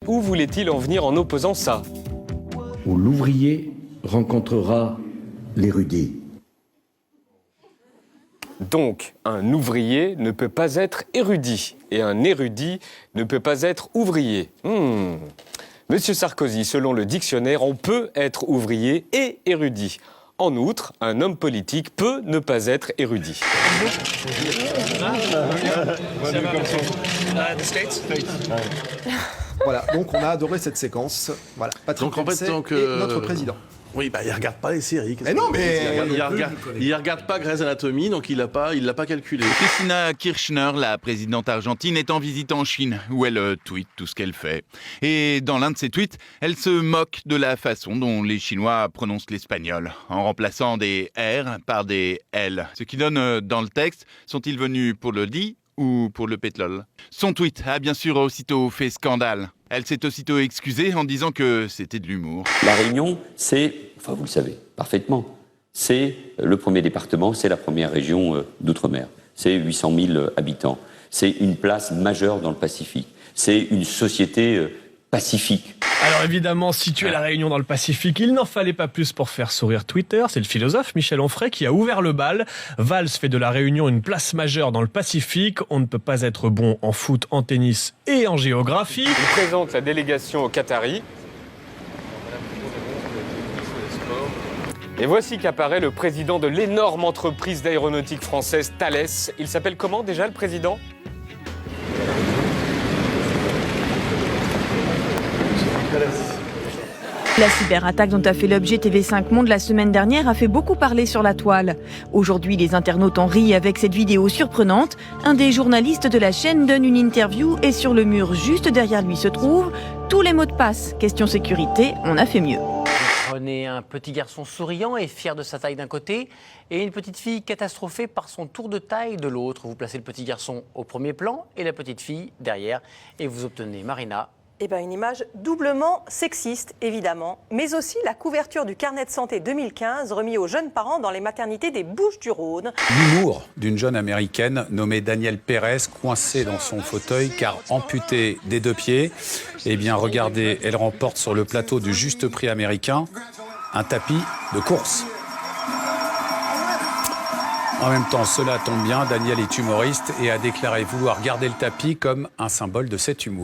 où voulait-il en venir en opposant ça? Où l'ouvrier rencontrera l'érudit. Donc, un ouvrier ne peut pas être érudit, et un érudit ne peut pas être ouvrier. Monsieur Sarkozy, selon le dictionnaire, on peut être ouvrier et érudit. En outre, un homme politique peut ne pas être érudit. Voilà, donc on a adoré cette séquence. Voilà, Patrick Dempsey et notre président. Oui, il regarde pas les séries. Mais non, mais il regarde pas Grey's Anatomy, donc il l'a pas calculé. Christina Kirchner, la présidente argentine, est en visite en Chine, où elle tweet tout ce qu'elle fait. Et dans l'un de ses tweets, elle se moque de la façon dont les Chinois prononcent l'espagnol, en remplaçant des R par des L. Ce qui donne dans le texte, sont-ils venus pour le dit ou pour le pétrole? Son tweet a bien sûr aussitôt fait scandale. Elle s'est aussitôt excusée en disant que c'était de l'humour. La Réunion, c'est, enfin vous le savez parfaitement, c'est le premier département, c'est la première région d'outre-mer. C'est 800 000 habitants. C'est une place majeure dans le Pacifique. C'est une société pacifique. Alors évidemment, situer la Réunion dans le Pacifique, il n'en fallait pas plus pour faire sourire Twitter. C'est le philosophe Michel Onfray qui a ouvert le bal. Valls fait de la Réunion une place majeure dans le Pacifique. On ne peut pas être bon en foot, en tennis et en géographie. Il présente la délégation au Qatari. Et voici qu'apparaît le président de l'énorme entreprise d'aéronautique française Thales. Il s'appelle comment déjà le président ? La cyberattaque dont a fait l'objet TV5 Monde la semaine dernière a fait beaucoup parler sur la toile. Aujourd'hui, les internautes en rient avec cette vidéo surprenante. Un des journalistes de la chaîne donne une interview et sur le mur juste derrière lui se trouvent tous les mots de passe. Question sécurité, on a fait mieux. Prenez un petit garçon souriant et fier de sa taille d'un côté et une petite fille catastrophée par son tour de taille de l'autre. Vous placez le petit garçon au premier plan et la petite fille derrière et vous obtenez, Marina, une image doublement sexiste, évidemment, mais aussi la couverture du carnet de santé 2015 remis aux jeunes parents dans les maternités des Bouches-du-Rhône. L'humour d'une jeune américaine nommée Danielle Pérez, coincée dans son fauteuil car amputée des deux pieds. Eh bien, regardez, elle remporte sur le plateau du Juste Prix américain un tapis de course. En même temps, cela tombe bien, Danielle est humoriste et a déclaré vouloir garder le tapis comme un symbole de cet humour.